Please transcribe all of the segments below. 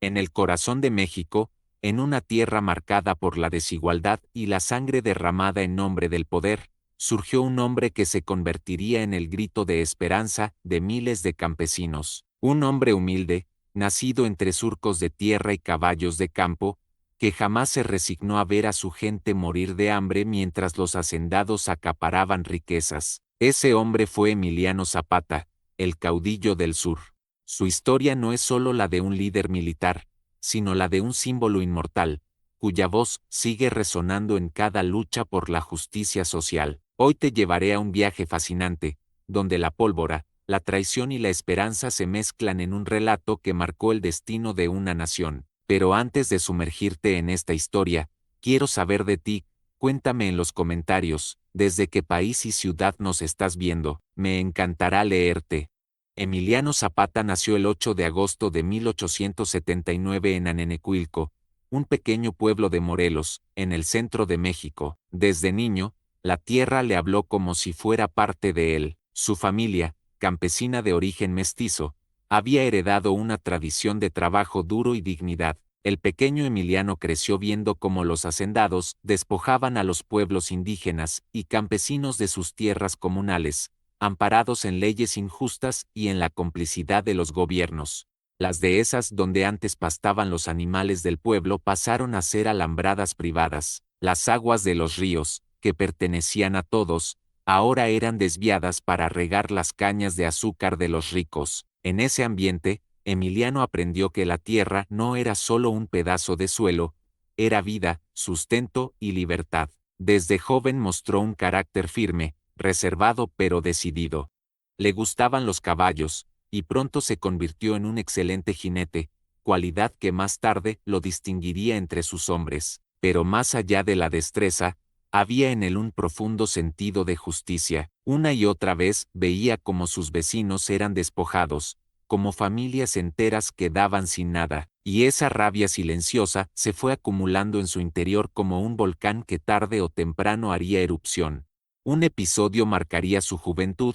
En el corazón de México, en una tierra marcada por la desigualdad y la sangre derramada en nombre del poder, surgió un hombre que se convertiría en el grito de esperanza de miles de campesinos. Un hombre humilde, nacido entre surcos de tierra y caballos de campo, que jamás se resignó a ver a su gente morir de hambre mientras los hacendados acaparaban riquezas. Ese hombre fue Emiliano Zapata, el caudillo del sur. Su historia no es solo la de un líder militar, sino la de un símbolo inmortal, cuya voz sigue resonando en cada lucha por la justicia social. Hoy te llevaré a un viaje fascinante, donde la pólvora, la traición y la esperanza se mezclan en un relato que marcó el destino de una nación. Pero antes de sumergirte en esta historia, quiero saber de ti. Cuéntame en los comentarios, desde qué país y ciudad nos estás viendo. Me encantará leerte. Emiliano Zapata nació el 8 de agosto de 1879 en Anenecuilco, un pequeño pueblo de Morelos, en el centro de México. Desde niño, la tierra le habló como si fuera parte de él. Su familia, campesina de origen mestizo, había heredado una tradición de trabajo duro y dignidad. El pequeño Emiliano creció viendo cómo los hacendados despojaban a los pueblos indígenas y campesinos de sus tierras comunales, amparados en leyes injustas y en la complicidad de los gobiernos. Las dehesas donde antes pastaban los animales del pueblo pasaron a ser alambradas privadas. Las aguas de los ríos, que pertenecían a todos, ahora eran desviadas para regar las cañas de azúcar de los ricos. En ese ambiente, Emiliano aprendió que la tierra no era solo un pedazo de suelo, era vida, sustento y libertad. Desde joven mostró un carácter firme, reservado pero decidido. Le gustaban los caballos, y pronto se convirtió en un excelente jinete, cualidad que más tarde lo distinguiría entre sus hombres. Pero más allá de la destreza, había en él un profundo sentido de justicia. Una y otra vez veía cómo sus vecinos eran despojados, como familias enteras quedaban sin nada, y esa rabia silenciosa se fue acumulando en su interior como un volcán que tarde o temprano haría erupción. Un episodio marcaría su juventud.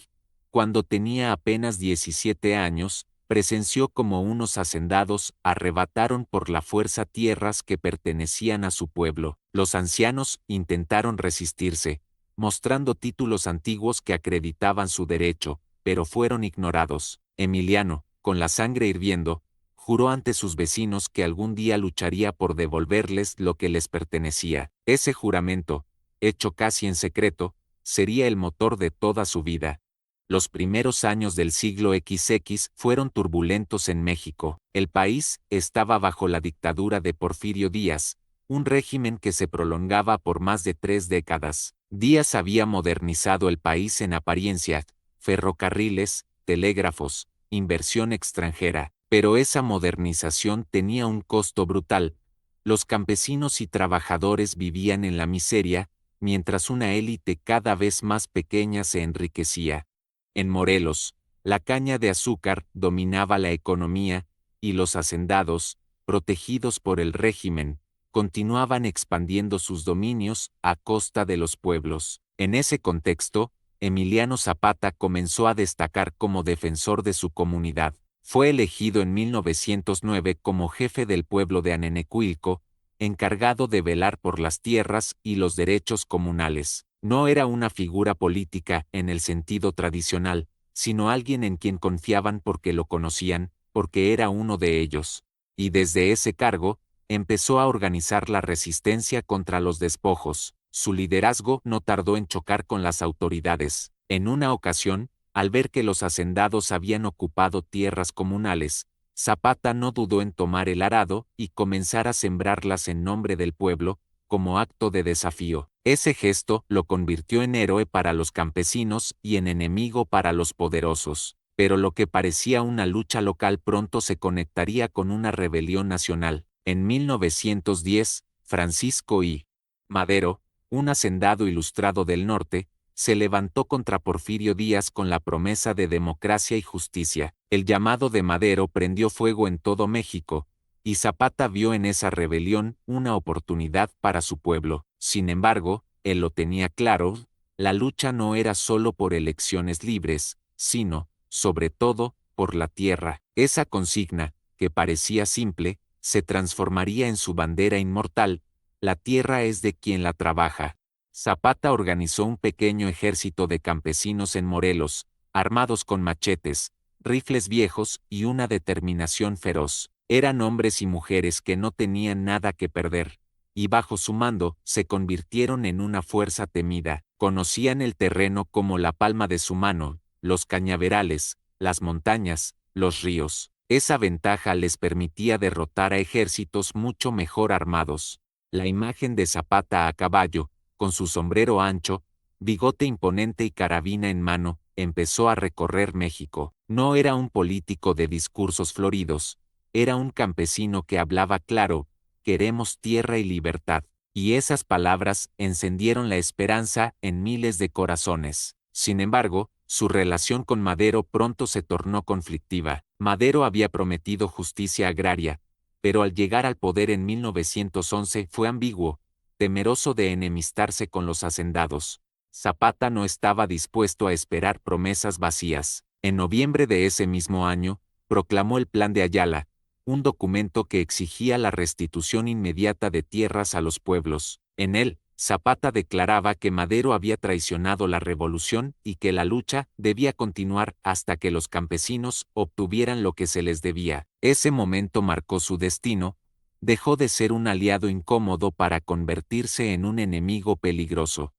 Cuando tenía apenas 17 años, presenció como unos hacendados arrebataron por la fuerza tierras que pertenecían a su pueblo. Los ancianos intentaron resistirse, mostrando títulos antiguos que acreditaban su derecho, pero fueron ignorados. Emiliano, con la sangre hirviendo, juró ante sus vecinos que algún día lucharía por devolverles lo que les pertenecía. Ese juramento, hecho casi en secreto, sería el motor de toda su vida. Los primeros años del siglo XX fueron turbulentos en México. El país estaba bajo la dictadura de Porfirio Díaz, un régimen que se prolongaba por más de 3 décadas. Díaz había modernizado el país en apariencia, ferrocarriles, telégrafos, inversión extranjera, pero esa modernización tenía un costo brutal. Los campesinos y trabajadores vivían en la miseria, mientras una élite cada vez más pequeña se enriquecía. En Morelos, la caña de azúcar dominaba la economía, y los hacendados, protegidos por el régimen, continuaban expandiendo sus dominios a costa de los pueblos. En ese contexto, Emiliano Zapata comenzó a destacar como defensor de su comunidad. Fue elegido en 1909 como jefe del pueblo de Anenecuilco, encargado de velar por las tierras y los derechos comunales. No era una figura política en el sentido tradicional, sino alguien en quien confiaban porque lo conocían, porque era uno de ellos. Y desde ese cargo, empezó a organizar la resistencia contra los despojos. Su liderazgo no tardó en chocar con las autoridades. En una ocasión, al ver que los hacendados habían ocupado tierras comunales, Zapata no dudó en tomar el arado y comenzar a sembrarlas en nombre del pueblo, como acto de desafío. Ese gesto lo convirtió en héroe para los campesinos y en enemigo para los poderosos. Pero lo que parecía una lucha local pronto se conectaría con una rebelión nacional. En 1910, Francisco I. Madero, un hacendado ilustrado del norte, se levantó contra Porfirio Díaz con la promesa de democracia y justicia. El llamado de Madero prendió fuego en todo México, y Zapata vio en esa rebelión una oportunidad para su pueblo. Sin embargo, él lo tenía claro, la lucha no era solo por elecciones libres, sino, sobre todo, por la tierra. Esa consigna, que parecía simple, se transformaría en su bandera inmortal: la tierra es de quien la trabaja. Zapata organizó un pequeño ejército de campesinos en Morelos, armados con machetes, rifles viejos y una determinación feroz. Eran hombres y mujeres que no tenían nada que perder, y bajo su mando se convirtieron en una fuerza temida. Conocían el terreno como la palma de su mano, los cañaverales, las montañas, los ríos. Esa ventaja les permitía derrotar a ejércitos mucho mejor armados. La imagen de Zapata a caballo, con su sombrero ancho, bigote imponente y carabina en mano, empezó a recorrer México. No era un político de discursos floridos, era un campesino que hablaba claro: queremos tierra y libertad. Y esas palabras encendieron la esperanza en miles de corazones. Sin embargo, su relación con Madero pronto se tornó conflictiva. Madero había prometido justicia agraria, pero al llegar al poder en 1911 fue ambiguo, temeroso de enemistarse con los hacendados. Zapata no estaba dispuesto a esperar promesas vacías. En noviembre de ese mismo año, proclamó el Plan de Ayala, un documento que exigía la restitución inmediata de tierras a los pueblos. En él, Zapata declaraba que Madero había traicionado la revolución y que la lucha debía continuar hasta que los campesinos obtuvieran lo que se les debía. Ese momento marcó su destino: dejó de ser un aliado incómodo para convertirse en un enemigo peligroso.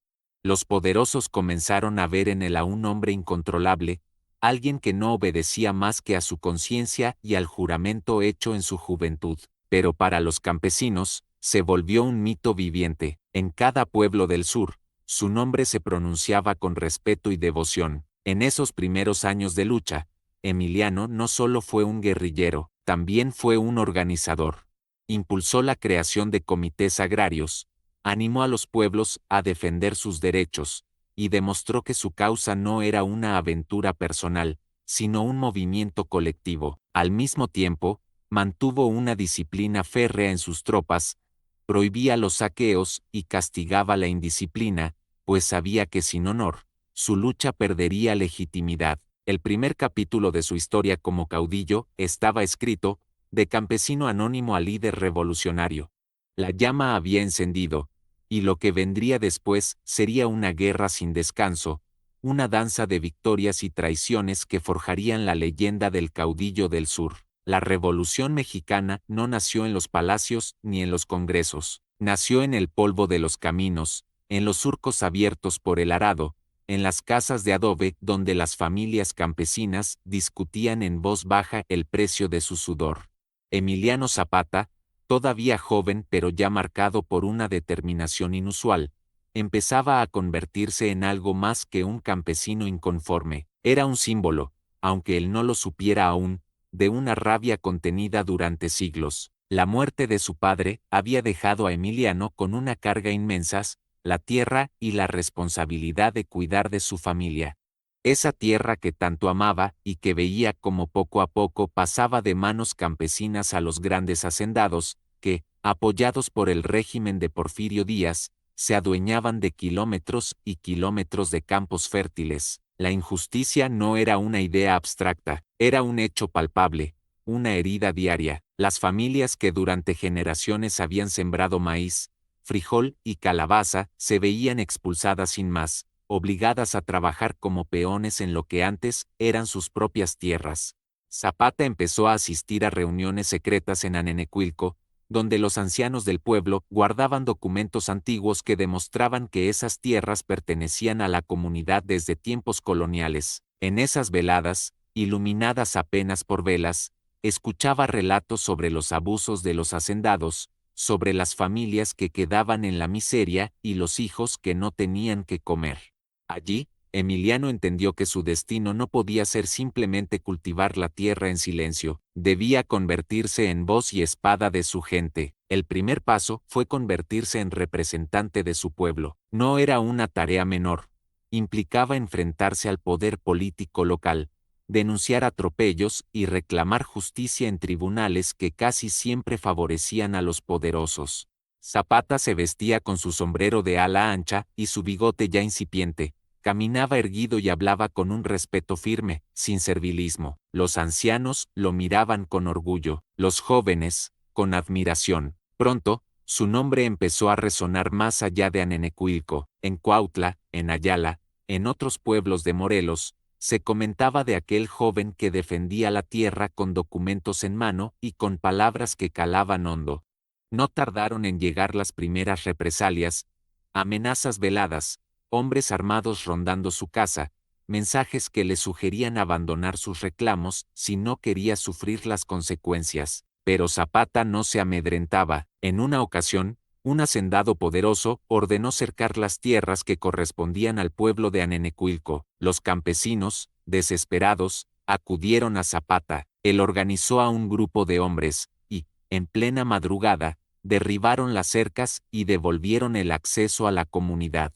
Los poderosos comenzaron a ver en él a un hombre incontrolable, alguien que no obedecía más que a su conciencia y al juramento hecho en su juventud. Pero para los campesinos, se volvió un mito viviente. En cada pueblo del sur, su nombre se pronunciaba con respeto y devoción. En esos primeros años de lucha, Emiliano no solo fue un guerrillero, también fue un organizador. Impulsó la creación de comités agrarios, animó a los pueblos a defender sus derechos, y demostró que su causa no era una aventura personal, sino un movimiento colectivo. Al mismo tiempo, mantuvo una disciplina férrea en sus tropas, prohibía los saqueos y castigaba la indisciplina, pues sabía que sin honor, su lucha perdería legitimidad. El primer capítulo de su historia como caudillo estaba escrito: de campesino anónimo a líder revolucionario. La llama había encendido, y lo que vendría después sería una guerra sin descanso, una danza de victorias y traiciones que forjarían la leyenda del caudillo del sur. La Revolución Mexicana no nació en los palacios ni en los congresos, nació en el polvo de los caminos, en los surcos abiertos por el arado, en las casas de adobe donde las familias campesinas discutían en voz baja el precio de su sudor. Emiliano Zapata, todavía joven pero ya marcado por una determinación inusual, empezaba a convertirse en algo más que un campesino inconforme. Era un símbolo, aunque él no lo supiera aún, de una rabia contenida durante siglos. La muerte de su padre había dejado a Emiliano con una carga inmensa: la tierra y la responsabilidad de cuidar de su familia. Esa tierra que tanto amaba y que veía como poco a poco pasaba de manos campesinas a los grandes hacendados, que, apoyados por el régimen de Porfirio Díaz, se adueñaban de kilómetros y kilómetros de campos fértiles. La injusticia no era una idea abstracta, era un hecho palpable, una herida diaria. Las familias que durante generaciones habían sembrado maíz, frijol y calabaza se veían expulsadas sin más, obligadas a trabajar como peones en lo que antes eran sus propias tierras. Zapata empezó a asistir a reuniones secretas en Anenecuilco, donde los ancianos del pueblo guardaban documentos antiguos que demostraban que esas tierras pertenecían a la comunidad desde tiempos coloniales. En esas veladas, iluminadas apenas por velas, escuchaba relatos sobre los abusos de los hacendados, sobre las familias que quedaban en la miseria y los hijos que no tenían que comer. Allí, Emiliano entendió que su destino no podía ser simplemente cultivar la tierra en silencio, debía convertirse en voz y espada de su gente. El primer paso fue convertirse en representante de su pueblo. No era una tarea menor. Implicaba enfrentarse al poder político local, denunciar atropellos y reclamar justicia en tribunales que casi siempre favorecían a los poderosos. Zapata se vestía con su sombrero de ala ancha y su bigote ya incipiente. Caminaba erguido y hablaba con un respeto firme, sin servilismo. Los ancianos lo miraban con orgullo. Los jóvenes, con admiración. Pronto, su nombre empezó a resonar más allá de Anenecuilco, en Cuautla, en Ayala, en otros pueblos de Morelos. Se comentaba de aquel joven que defendía la tierra con documentos en mano y con palabras que calaban hondo. No tardaron en llegar las primeras represalias, amenazas veladas, hombres armados rondando su casa, mensajes que le sugerían abandonar sus reclamos si no quería sufrir las consecuencias. Pero Zapata no se amedrentaba. En una ocasión, un hacendado poderoso ordenó cercar las tierras que correspondían al pueblo de Anenecuilco. Los campesinos, desesperados, acudieron a Zapata. Él organizó a un grupo de hombres, y, en plena madrugada, derribaron las cercas y devolvieron el acceso a la comunidad.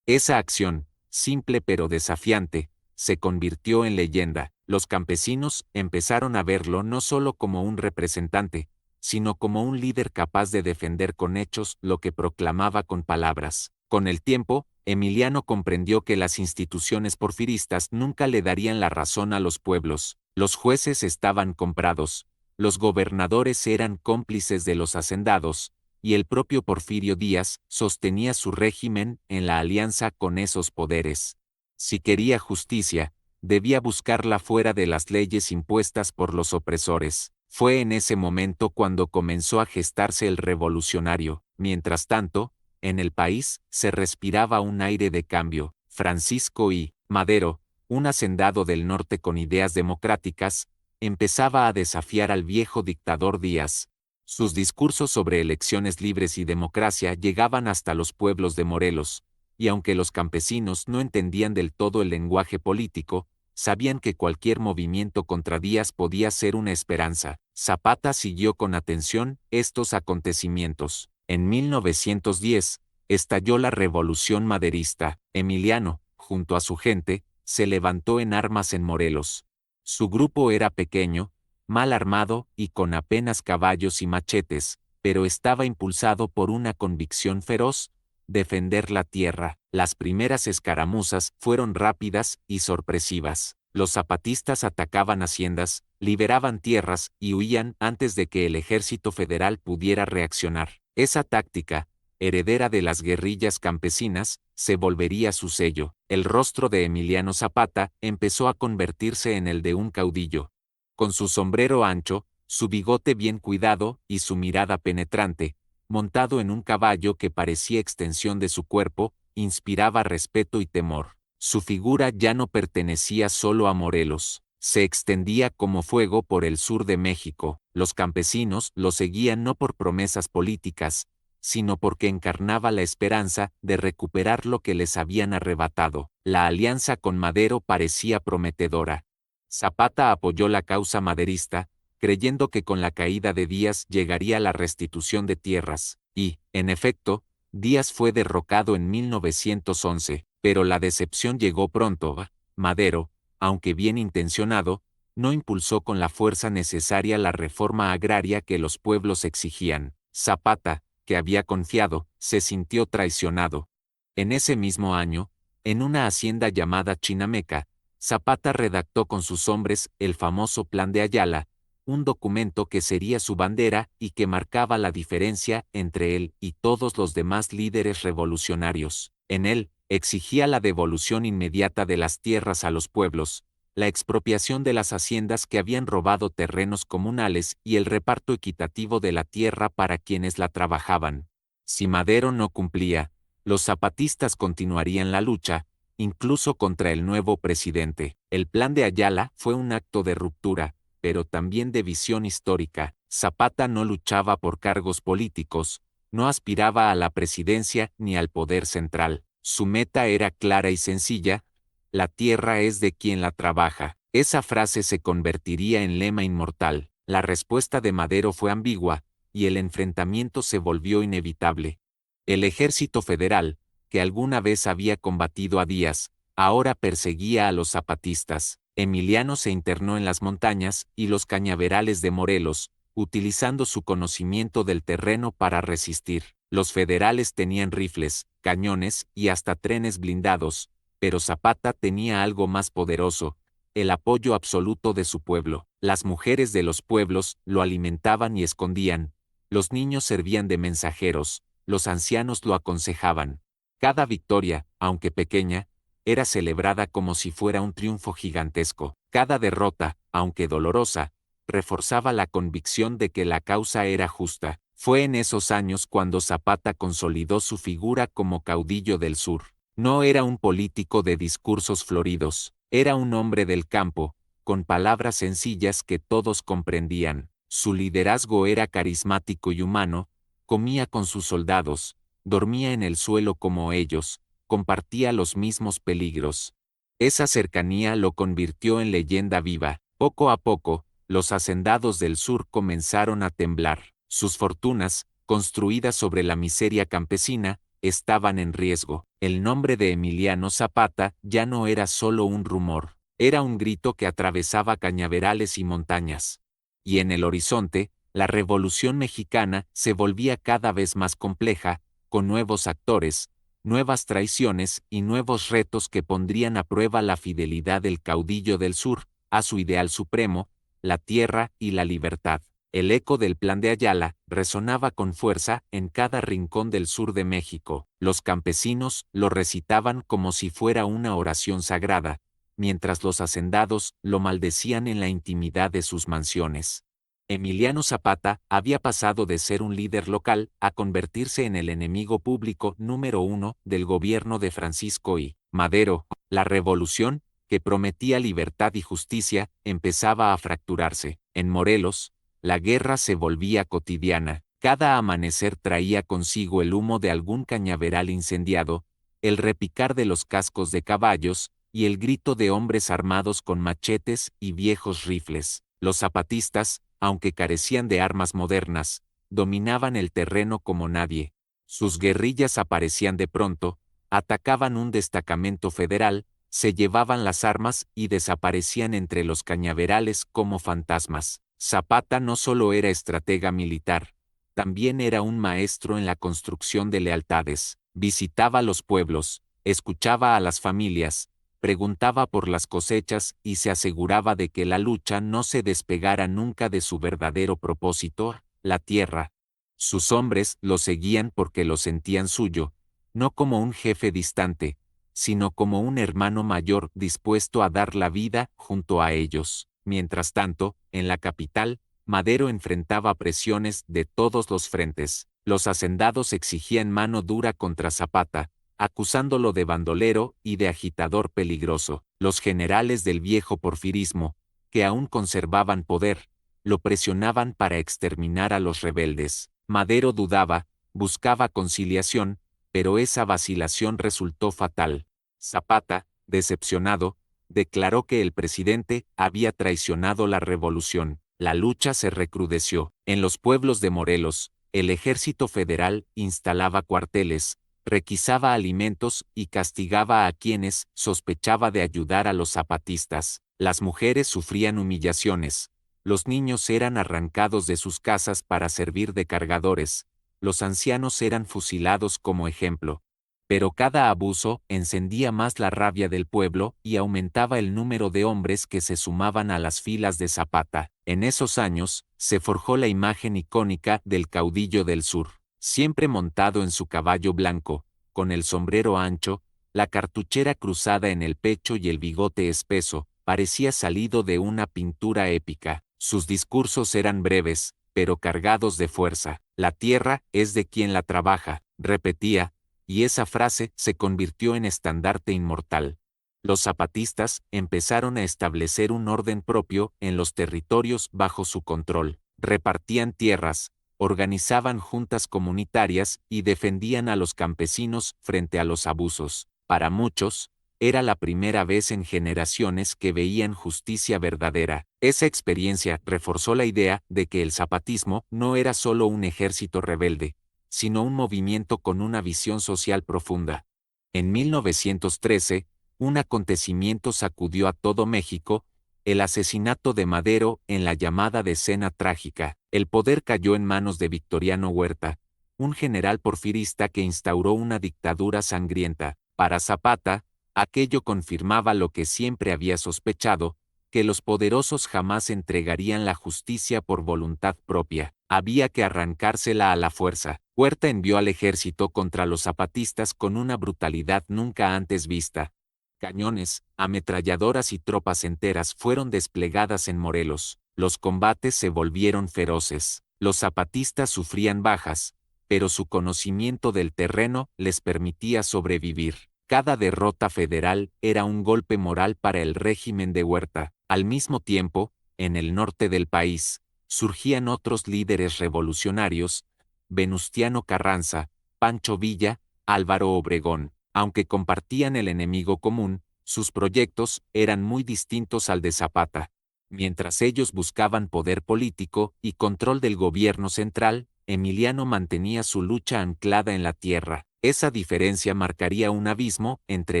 Esa acción, simple pero desafiante, se convirtió en leyenda. Los campesinos empezaron a verlo no solo como un representante, sino como un líder capaz de defender con hechos lo que proclamaba con palabras. Con el tiempo, Emiliano comprendió que las instituciones porfiristas nunca le darían la razón a los pueblos. Los jueces estaban comprados, los gobernadores eran cómplices de los hacendados, y el propio Porfirio Díaz sostenía su régimen en la alianza con esos poderes. Si quería justicia, debía buscarla fuera de las leyes impuestas por los opresores. Fue en ese momento cuando comenzó a gestarse el revolucionario. Mientras tanto, en el país se respiraba un aire de cambio. Francisco I. Madero, un hacendado del norte con ideas democráticas, empezaba a desafiar al viejo dictador Díaz. Sus discursos sobre elecciones libres y democracia llegaban hasta los pueblos de Morelos, y aunque los campesinos no entendían del todo el lenguaje político, sabían que cualquier movimiento contra Díaz podía ser una esperanza. Zapata siguió con atención estos acontecimientos. En 1910, estalló la Revolución Maderista. Emiliano, junto a su gente, se levantó en armas en Morelos. Su grupo era pequeño, mal armado y con apenas caballos y machetes, pero estaba impulsado por una convicción feroz: defender la tierra. Las primeras escaramuzas fueron rápidas y sorpresivas. Los zapatistas atacaban haciendas, liberaban tierras y huían antes de que el ejército federal pudiera reaccionar. Esa táctica, heredera de las guerrillas campesinas, se volvería su sello. El rostro de Emiliano Zapata empezó a convertirse en el de un caudillo. Con su sombrero ancho, su bigote bien cuidado y su mirada penetrante, montado en un caballo que parecía extensión de su cuerpo, inspiraba respeto y temor. Su figura ya no pertenecía solo a Morelos, se extendía como fuego por el sur de México. Los campesinos lo seguían no por promesas políticas, sino porque encarnaba la esperanza de recuperar lo que les habían arrebatado. La alianza con Madero parecía prometedora. Zapata apoyó la causa maderista, creyendo que con la caída de Díaz llegaría la restitución de tierras, y, en efecto, Díaz fue derrocado en 1911, pero la decepción llegó pronto. Madero, aunque bien intencionado, no impulsó con la fuerza necesaria la reforma agraria que los pueblos exigían. Zapata, que había confiado, se sintió traicionado. En ese mismo año, en una hacienda llamada Chinameca, Zapata redactó con sus hombres el famoso Plan de Ayala, un documento que sería su bandera y que marcaba la diferencia entre él y todos los demás líderes revolucionarios. En él, exigía la devolución inmediata de las tierras a los pueblos, la expropiación de las haciendas que habían robado terrenos comunales y el reparto equitativo de la tierra para quienes la trabajaban. Si Madero no cumplía, los zapatistas continuarían la lucha, incluso contra el nuevo presidente. El Plan de Ayala fue un acto de ruptura, pero también de visión histórica. Zapata no luchaba por cargos políticos, no aspiraba a la presidencia ni al poder central. Su meta era clara y sencilla: la tierra es de quien la trabaja. Esa frase se convertiría en lema inmortal. La respuesta de Madero fue ambigua, y el enfrentamiento se volvió inevitable. El ejército federal, que alguna vez había combatido a Díaz, ahora perseguía a los zapatistas. Emiliano se internó en las montañas y los cañaverales de Morelos, utilizando su conocimiento del terreno para resistir. Los federales tenían rifles, cañones y hasta trenes blindados, pero Zapata tenía algo más poderoso: el apoyo absoluto de su pueblo. Las mujeres de los pueblos lo alimentaban y escondían, Los niños servían de mensajeros, los ancianos lo aconsejaban. Cada victoria, aunque pequeña, era celebrada como si fuera un triunfo gigantesco. Cada derrota, aunque dolorosa, reforzaba la convicción de que la causa era justa. Fue en esos años cuando Zapata consolidó su figura como caudillo del sur. No era un político de discursos floridos, era un hombre del campo, con palabras sencillas que todos comprendían. Su liderazgo era carismático y humano, comía con sus soldados, dormía en el suelo como ellos, compartía los mismos peligros. Esa cercanía lo convirtió en leyenda viva. Poco a poco, los hacendados del sur comenzaron a temblar. Sus fortunas, construidas sobre la miseria campesina, estaban en riesgo. El nombre de Emiliano Zapata ya no era solo un rumor, era un grito que atravesaba cañaverales y montañas. Y en el horizonte, la Revolución Mexicana se volvía cada vez más compleja, con nuevos actores, nuevas traiciones y nuevos retos que pondrían a prueba la fidelidad del caudillo del sur, a su ideal supremo, la tierra y la libertad. El eco del Plan de Ayala resonaba con fuerza en cada rincón del sur de México. Los campesinos lo recitaban como si fuera una oración sagrada, mientras los hacendados lo maldecían en la intimidad de sus mansiones. Emiliano Zapata había pasado de ser un líder local a convertirse en el enemigo público número uno del gobierno de Francisco I. Madero. La revolución, que prometía libertad y justicia, empezaba a fracturarse. En Morelos, la guerra se volvía cotidiana. Cada amanecer traía consigo el humo de algún cañaveral incendiado, el repicar de los cascos de caballos y el grito de hombres armados con machetes y viejos rifles. Los zapatistas, aunque carecían de armas modernas, dominaban el terreno como nadie. Sus guerrillas aparecían de pronto, atacaban un destacamento federal, se llevaban las armas y desaparecían entre los cañaverales como fantasmas. Zapata no solo era estratega militar, también era un maestro en la construcción de lealtades. Visitaba los pueblos, escuchaba a las familias, preguntaba por las cosechas y se aseguraba de que la lucha no se despegara nunca de su verdadero propósito, la tierra. Sus hombres lo seguían porque lo sentían suyo, no como un jefe distante, sino como un hermano mayor dispuesto a dar la vida junto a ellos. Mientras tanto, en la capital, Madero enfrentaba presiones de todos los frentes. Los hacendados exigían mano dura contra Zapata, acusándolo de bandolero y de agitador peligroso. Los generales del viejo porfirismo, que aún conservaban poder, lo presionaban para exterminar a los rebeldes. Madero dudaba, buscaba conciliación, pero esa vacilación resultó fatal. Zapata, decepcionado, declaró que el presidente había traicionado la revolución. La lucha se recrudeció. En los pueblos de Morelos, el ejército federal instalaba cuarteles, requisaba alimentos y castigaba a quienes sospechaba de ayudar a los zapatistas. Las mujeres sufrían humillaciones, los niños eran arrancados de sus casas para servir de cargadores, los ancianos eran fusilados como ejemplo. Pero cada abuso encendía más la rabia del pueblo y aumentaba el número de hombres que se sumaban a las filas de Zapata. En esos años, se forjó la imagen icónica del caudillo del sur, siempre montado en su caballo blanco, con el sombrero ancho, la cartuchera cruzada en el pecho y el bigote espeso, parecía salido de una pintura épica. Sus discursos eran breves, pero cargados de fuerza. La tierra es de quien la trabaja, repetía, y esa frase se convirtió en estandarte inmortal. Los zapatistas empezaron a establecer un orden propio en los territorios bajo su control. Repartían tierras, organizaban juntas comunitarias y defendían a los campesinos frente a los abusos. Para muchos, era la primera vez en generaciones que veían justicia verdadera. Esa experiencia reforzó la idea de que el zapatismo no era solo un ejército rebelde, sino un movimiento con una visión social profunda. En 1913, un acontecimiento sacudió a todo México, el asesinato de Madero en la llamada Decena Trágica. El poder cayó en manos de Victoriano Huerta, un general porfirista que instauró una dictadura sangrienta. Para Zapata, aquello confirmaba lo que siempre había sospechado, que los poderosos jamás entregarían la justicia por voluntad propia, había que arrancársela a la fuerza. Huerta envió al ejército contra los zapatistas con una brutalidad nunca antes vista. Cañones, ametralladoras y tropas enteras fueron desplegadas en Morelos. Los combates se volvieron feroces. Los zapatistas sufrían bajas, pero su conocimiento del terreno les permitía sobrevivir. Cada derrota federal era un golpe moral para el régimen de Huerta. Al mismo tiempo, en el norte del país, surgían otros líderes revolucionarios: Venustiano Carranza, Pancho Villa, Álvaro Obregón. Aunque compartían el enemigo común, sus proyectos eran muy distintos al de Zapata. Mientras ellos buscaban poder político y control del gobierno central, Emiliano mantenía su lucha anclada en la tierra. Esa diferencia marcaría un abismo entre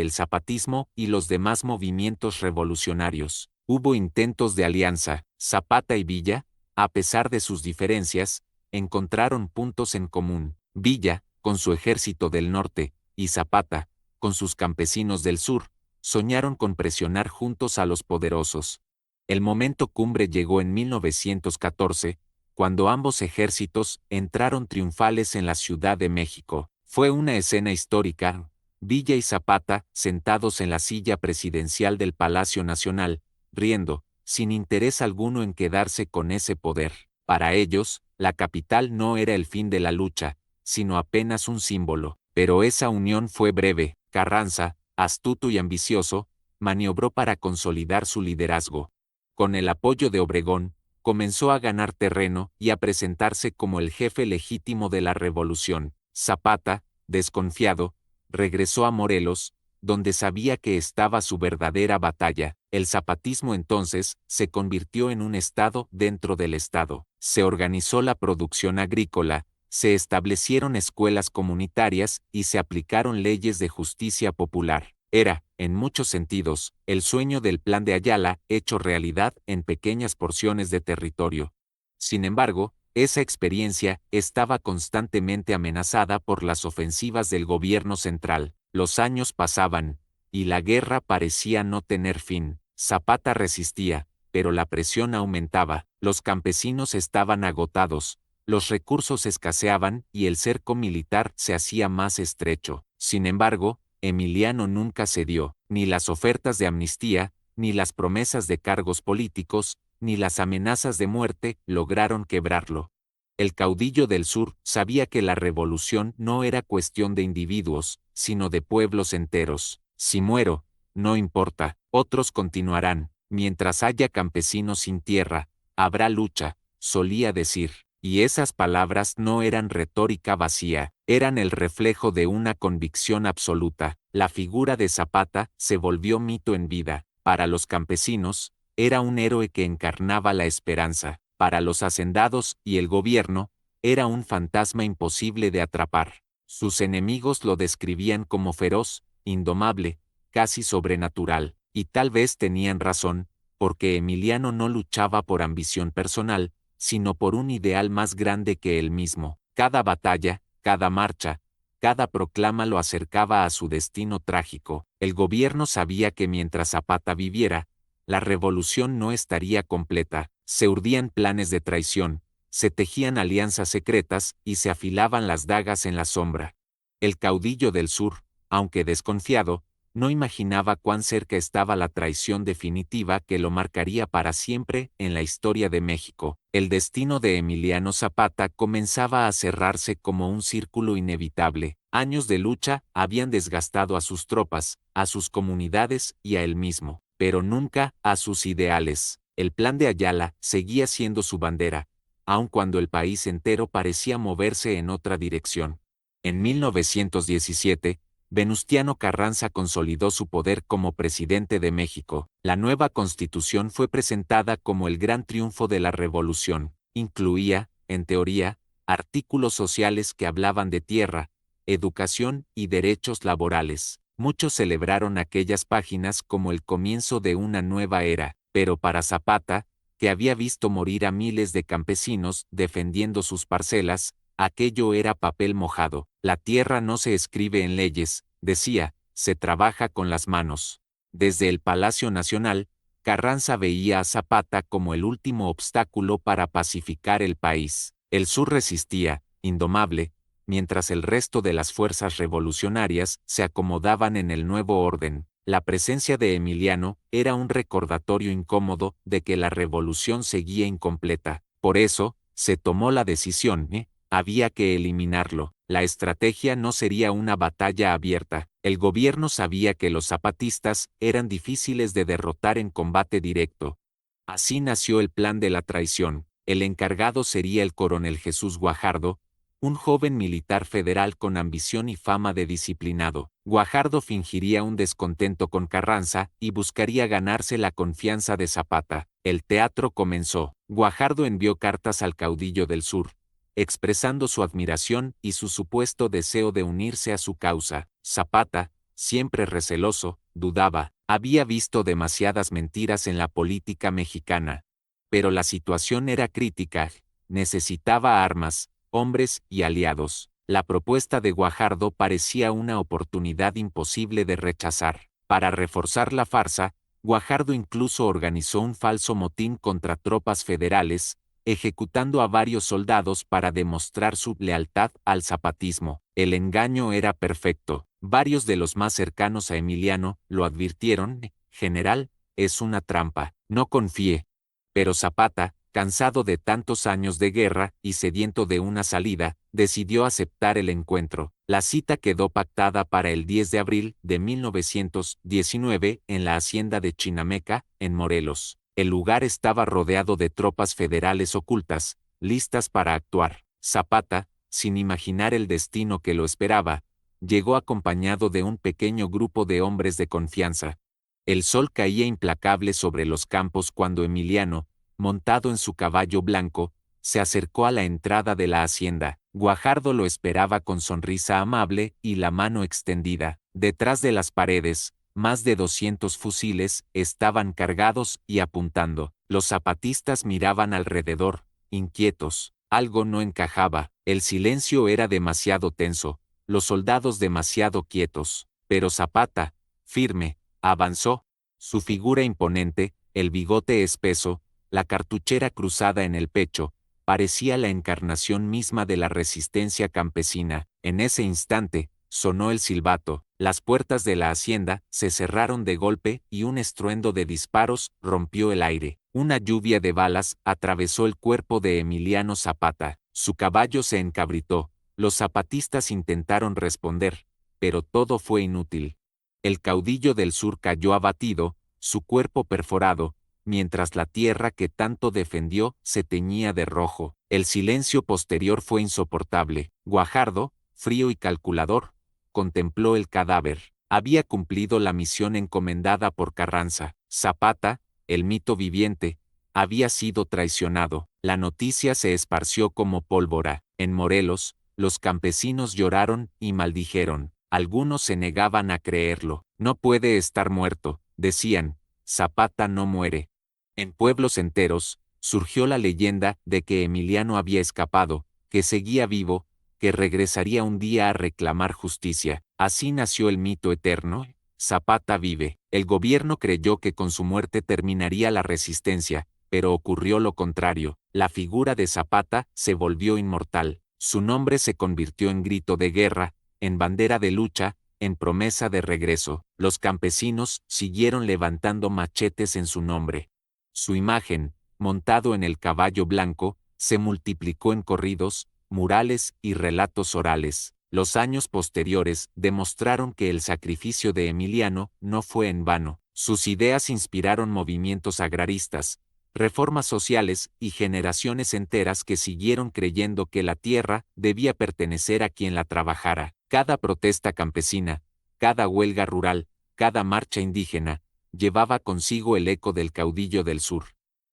el zapatismo y los demás movimientos revolucionarios. Hubo intentos de alianza. Zapata y Villa, a pesar de sus diferencias, encontraron puntos en común. Villa, con su ejército del norte, y Zapata, con sus campesinos del sur, soñaron con presionar juntos a los poderosos. El momento cumbre llegó en 1914, cuando ambos ejércitos entraron triunfales en la Ciudad de México. Fue una escena histórica: Villa y Zapata sentados en la silla presidencial del Palacio Nacional, riendo, sin interés alguno en quedarse con ese poder. Para ellos, la capital no era el fin de la lucha, sino apenas un símbolo. Pero esa unión fue breve. Carranza, astuto y ambicioso, maniobró para consolidar su liderazgo. Con el apoyo de Obregón, comenzó a ganar terreno y a presentarse como el jefe legítimo de la revolución. Zapata, desconfiado, regresó a Morelos, donde sabía que estaba su verdadera batalla. El zapatismo entonces se convirtió en un estado dentro del estado. Se organizó la producción agrícola, se establecieron escuelas comunitarias y se aplicaron leyes de justicia popular. Era, en muchos sentidos, el sueño del Plan de Ayala hecho realidad en pequeñas porciones de territorio. Sin embargo, esa experiencia estaba constantemente amenazada por las ofensivas del gobierno central. Los años pasaban, y la guerra parecía no tener fin. Zapata resistía, pero la presión aumentaba. Los campesinos estaban agotados, los recursos escaseaban y el cerco militar se hacía más estrecho. Sin embargo, Emiliano nunca cedió. Ni las ofertas de amnistía, ni las promesas de cargos políticos, ni las amenazas de muerte lograron quebrarlo. El caudillo del sur sabía que la revolución no era cuestión de individuos, sino de pueblos enteros. Si muero, no importa, otros continuarán. Mientras haya campesinos sin tierra, habrá lucha, solía decir. Y esas palabras no eran retórica vacía, eran el reflejo de una convicción absoluta. La figura de Zapata se volvió mito en vida. Para los campesinos, era un héroe que encarnaba la esperanza. Para los hacendados y el gobierno, era un fantasma imposible de atrapar. Sus enemigos lo describían como feroz, indomable, casi sobrenatural. Y tal vez tenían razón, porque Emiliano no luchaba por ambición personal, sino por un ideal más grande que él mismo. Cada batalla, cada marcha, cada proclama lo acercaba a su destino trágico. El gobierno sabía que mientras Zapata viviera, la revolución no estaría completa. Se urdían planes de traición, se tejían alianzas secretas y se afilaban las dagas en la sombra. El caudillo del sur, aunque desconfiado, no imaginaba cuán cerca estaba la traición definitiva que lo marcaría para siempre en la historia de México. El destino de Emiliano Zapata comenzaba a cerrarse como un círculo inevitable. Años de lucha habían desgastado a sus tropas, a sus comunidades y a él mismo, pero nunca a sus ideales. El Plan de Ayala seguía siendo su bandera, aun cuando el país entero parecía moverse en otra dirección. En 1917, Venustiano Carranza consolidó su poder como presidente de México. La nueva constitución fue presentada como el gran triunfo de la revolución. Incluía, en teoría, artículos sociales que hablaban de tierra, educación y derechos laborales. Muchos celebraron aquellas páginas como el comienzo de una nueva era, pero para Zapata, que había visto morir a miles de campesinos defendiendo sus parcelas, aquello era papel mojado. La tierra no se escribe en leyes, decía, se trabaja con las manos. Desde el Palacio Nacional, Carranza veía a Zapata como el último obstáculo para pacificar el país. El sur resistía, indomable, mientras el resto de las fuerzas revolucionarias se acomodaban en el nuevo orden. La presencia de Emiliano era un recordatorio incómodo de que la revolución seguía incompleta. Por eso, se tomó la decisión, había que eliminarlo. La estrategia no sería una batalla abierta. El gobierno sabía que los zapatistas eran difíciles de derrotar en combate directo. Así nació el plan de la traición. El encargado sería el coronel Jesús Guajardo, un joven militar federal con ambición y fama de disciplinado. Guajardo fingiría un descontento con Carranza y buscaría ganarse la confianza de Zapata. El teatro comenzó. Guajardo envió cartas al caudillo del sur, expresando su admiración y su supuesto deseo de unirse a su causa. Zapata, siempre receloso, dudaba. Había visto demasiadas mentiras en la política mexicana. Pero la situación era crítica, necesitaba armas, hombres y aliados. La propuesta de Guajardo parecía una oportunidad imposible de rechazar. Para reforzar la farsa, Guajardo incluso organizó un falso motín contra tropas federales, ejecutando a varios soldados para demostrar su lealtad al zapatismo. El engaño era perfecto. Varios de los más cercanos a Emiliano lo advirtieron: «General, es una trampa, no confíe». Pero Zapata, cansado de tantos años de guerra y sediento de una salida, decidió aceptar el encuentro. La cita quedó pactada para el 10 de abril de 1919 en la hacienda de Chinameca, en Morelos. El lugar estaba rodeado de tropas federales ocultas, listas para actuar. Zapata, sin imaginar el destino que lo esperaba, llegó acompañado de un pequeño grupo de hombres de confianza. El sol caía implacable sobre los campos cuando Emiliano, montado en su caballo blanco, se acercó a la entrada de la hacienda. Guajardo lo esperaba con sonrisa amable y la mano extendida. Detrás de las paredes, más de 200 fusiles estaban cargados y apuntando. Los zapatistas miraban alrededor, inquietos. Algo no encajaba. El silencio era demasiado tenso, los soldados demasiado quietos. Pero Zapata, firme, avanzó. Su figura imponente, el bigote espeso, la cartuchera cruzada en el pecho, parecía la encarnación misma de la resistencia campesina. En ese instante, sonó el silbato, las puertas de la hacienda se cerraron de golpe y un estruendo de disparos rompió el aire. Una lluvia de balas atravesó el cuerpo de Emiliano Zapata. Su caballo se encabritó. Los zapatistas intentaron responder, pero todo fue inútil. El caudillo del sur cayó abatido, su cuerpo perforado, mientras la tierra que tanto defendió se teñía de rojo. El silencio posterior fue insoportable. Guajardo, frío y calculador, contempló el cadáver. Había cumplido la misión encomendada por Carranza. Zapata, el mito viviente, había sido traicionado. La noticia se esparció como pólvora. En Morelos, los campesinos lloraron y maldijeron. Algunos se negaban a creerlo. «No puede estar muerto», decían. «Zapata no muere». En pueblos enteros, surgió la leyenda de que Emiliano había escapado, que seguía vivo, que regresaría un día a reclamar justicia. Así nació el mito eterno: Zapata vive. El gobierno creyó que con su muerte terminaría la resistencia, pero ocurrió lo contrario. La figura de Zapata se volvió inmortal. Su nombre se convirtió en grito de guerra, en bandera de lucha, en promesa de regreso. Los campesinos siguieron levantando machetes en su nombre. Su imagen, montado en el caballo blanco, se multiplicó en corridos, murales y relatos orales. Los años posteriores demostraron que el sacrificio de Emiliano no fue en vano. Sus ideas inspiraron movimientos agraristas, reformas sociales y generaciones enteras que siguieron creyendo que la tierra debía pertenecer a quien la trabajara. Cada protesta campesina, cada huelga rural, cada marcha indígena, llevaba consigo el eco del caudillo del sur.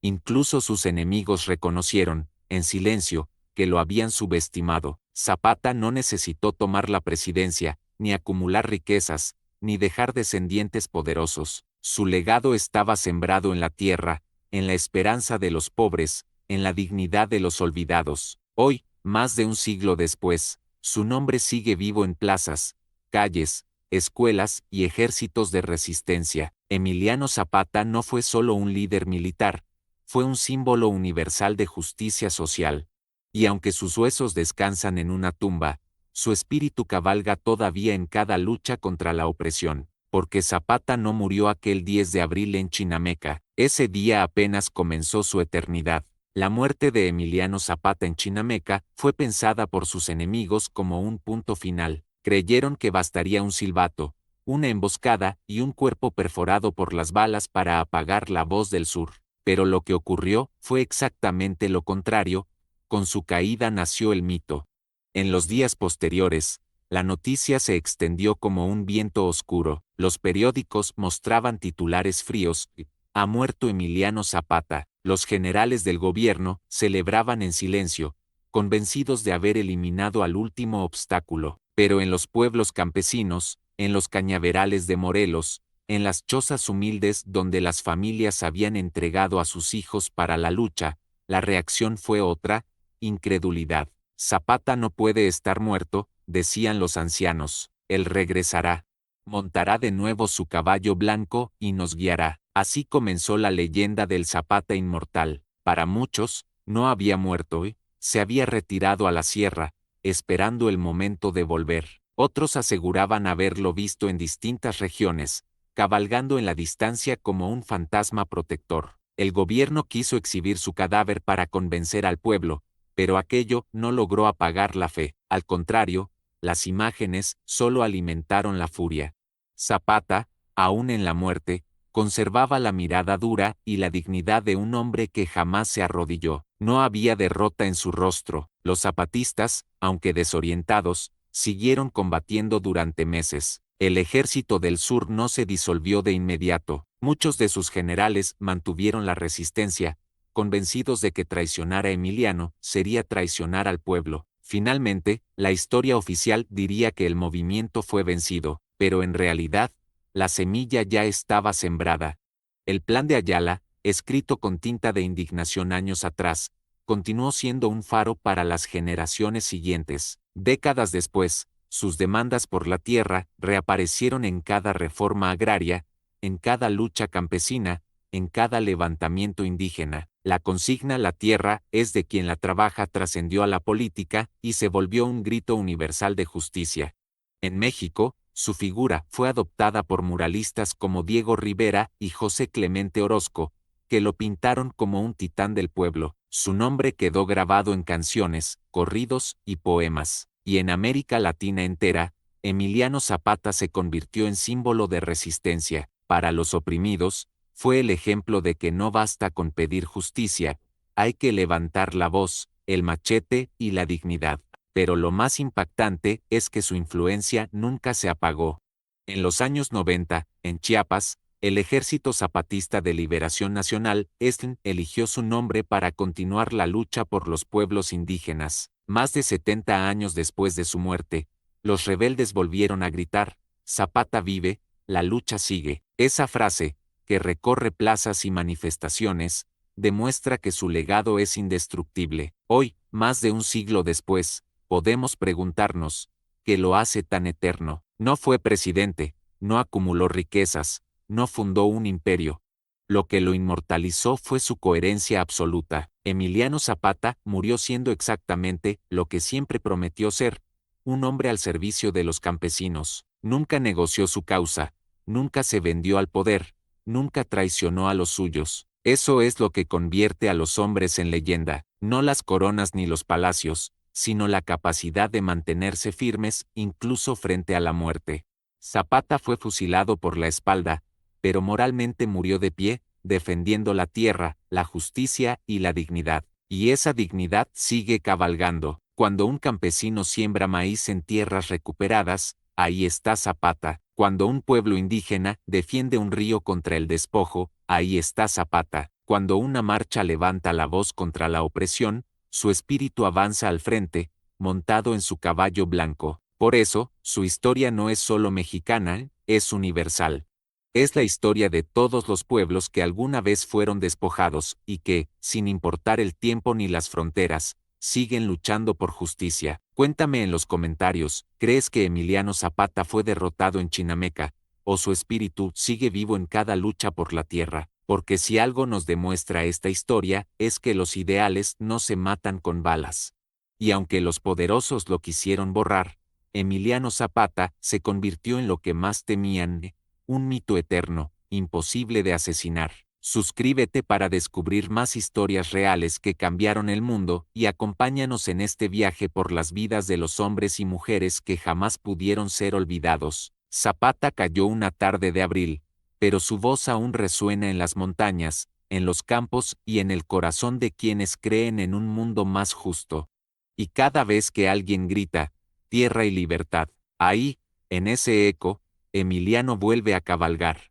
Incluso sus enemigos reconocieron, en silencio, que lo habían subestimado. Zapata no necesitó tomar la presidencia, ni acumular riquezas, ni dejar descendientes poderosos. Su legado estaba sembrado en la tierra, en la esperanza de los pobres, en la dignidad de los olvidados. Hoy, más de un siglo después, su nombre sigue vivo en plazas, calles, escuelas y ejércitos de resistencia. Emiliano Zapata no fue solo un líder militar, fue un símbolo universal de justicia social. Y aunque sus huesos descansan en una tumba, su espíritu cabalga todavía en cada lucha contra la opresión, porque Zapata no murió aquel 10 de abril en Chinameca, ese día apenas comenzó su eternidad. La muerte de Emiliano Zapata en Chinameca fue pensada por sus enemigos como un punto final. Creyeron que bastaría un silbato, una emboscada y un cuerpo perforado por las balas para apagar la voz del sur. Pero lo que ocurrió fue exactamente lo contrario. Con su caída nació el mito. En los días posteriores, la noticia se extendió como un viento oscuro. Los periódicos mostraban titulares fríos: "Ha muerto Emiliano Zapata". Los generales del gobierno celebraban en silencio, convencidos de haber eliminado al último obstáculo. Pero en los pueblos campesinos, en los cañaverales de Morelos, en las chozas humildes donde las familias habían entregado a sus hijos para la lucha, la reacción fue otra: incredulidad. Zapata no puede estar muerto, decían los ancianos. Él regresará. Montará de nuevo su caballo blanco y nos guiará. Así comenzó la leyenda del Zapata inmortal. Para muchos, no había muerto y se había retirado a la sierra, esperando el momento de volver. Otros aseguraban haberlo visto en distintas regiones, cabalgando en la distancia como un fantasma protector. El gobierno quiso exhibir su cadáver para convencer al pueblo, pero aquello no logró apagar la fe. Al contrario, las imágenes solo alimentaron la furia. Zapata, aún en la muerte, conservaba la mirada dura y la dignidad de un hombre que jamás se arrodilló. No había derrota en su rostro. Los zapatistas, aunque desorientados, siguieron combatiendo durante meses. El ejército del sur no se disolvió de inmediato. Muchos de sus generales mantuvieron la resistencia, convencidos de que traicionar a Emiliano sería traicionar al pueblo. Finalmente, la historia oficial diría que el movimiento fue vencido, pero en realidad, la semilla ya estaba sembrada. El plan de Ayala, escrito con tinta de indignación años atrás, continuó siendo un faro para las generaciones siguientes. Décadas después, sus demandas por la tierra reaparecieron en cada reforma agraria, en cada lucha campesina, en cada levantamiento indígena. La consigna "la tierra es de quien la trabaja" trascendió a la política y se volvió un grito universal de justicia. En México, su figura fue adoptada por muralistas como Diego Rivera y José Clemente Orozco, que lo pintaron como un titán del pueblo. Su nombre quedó grabado en canciones, corridos y poemas. Y en América Latina entera, Emiliano Zapata se convirtió en símbolo de resistencia. Para los oprimidos, fue el ejemplo de que no basta con pedir justicia, hay que levantar la voz, el machete y la dignidad. Pero lo más impactante es que su influencia nunca se apagó. En los años 90, en Chiapas, el Ejército Zapatista de Liberación Nacional, ESN, eligió su nombre para continuar la lucha por los pueblos indígenas. Más de 70 años después de su muerte, los rebeldes volvieron a gritar: "Zapata vive, la lucha sigue". Esa frase, que recorre plazas y manifestaciones, demuestra que su legado es indestructible. Hoy, más de un siglo después, podemos preguntarnos, ¿qué lo hace tan eterno? No fue presidente, no acumuló riquezas, no fundó un imperio. Lo que lo inmortalizó fue su coherencia absoluta. Emiliano Zapata murió siendo exactamente lo que siempre prometió ser: un hombre al servicio de los campesinos. Nunca negoció su causa, nunca se vendió al poder, nunca traicionó a los suyos. Eso es lo que convierte a los hombres en leyenda, no las coronas ni los palacios, sino la capacidad de mantenerse firmes incluso frente a la muerte. Zapata fue fusilado por la espalda, pero moralmente murió de pie, defendiendo la tierra, la justicia y la dignidad. Y esa dignidad sigue cabalgando. Cuando un campesino siembra maíz en tierras recuperadas, ahí está Zapata. Cuando un pueblo indígena defiende un río contra el despojo, ahí está Zapata. Cuando una marcha levanta la voz contra la opresión, su espíritu avanza al frente, montado en su caballo blanco. Por eso, su historia no es solo mexicana, es universal. Es la historia de todos los pueblos que alguna vez fueron despojados y que, sin importar el tiempo ni las fronteras, siguen luchando por justicia. Cuéntame en los comentarios, ¿crees que Emiliano Zapata fue derrotado en Chinameca, o su espíritu sigue vivo en cada lucha por la tierra? Porque si algo nos demuestra esta historia, es que los ideales no se matan con balas. Y aunque los poderosos lo quisieron borrar, Emiliano Zapata se convirtió en lo que más temían, un mito eterno, imposible de asesinar. Suscríbete para descubrir más historias reales que cambiaron el mundo y acompáñanos en este viaje por las vidas de los hombres y mujeres que jamás pudieron ser olvidados. Zapata cayó una tarde de abril, pero su voz aún resuena en las montañas, en los campos y en el corazón de quienes creen en un mundo más justo. Y cada vez que alguien grita, tierra y libertad, ahí, en ese eco, Emiliano vuelve a cabalgar.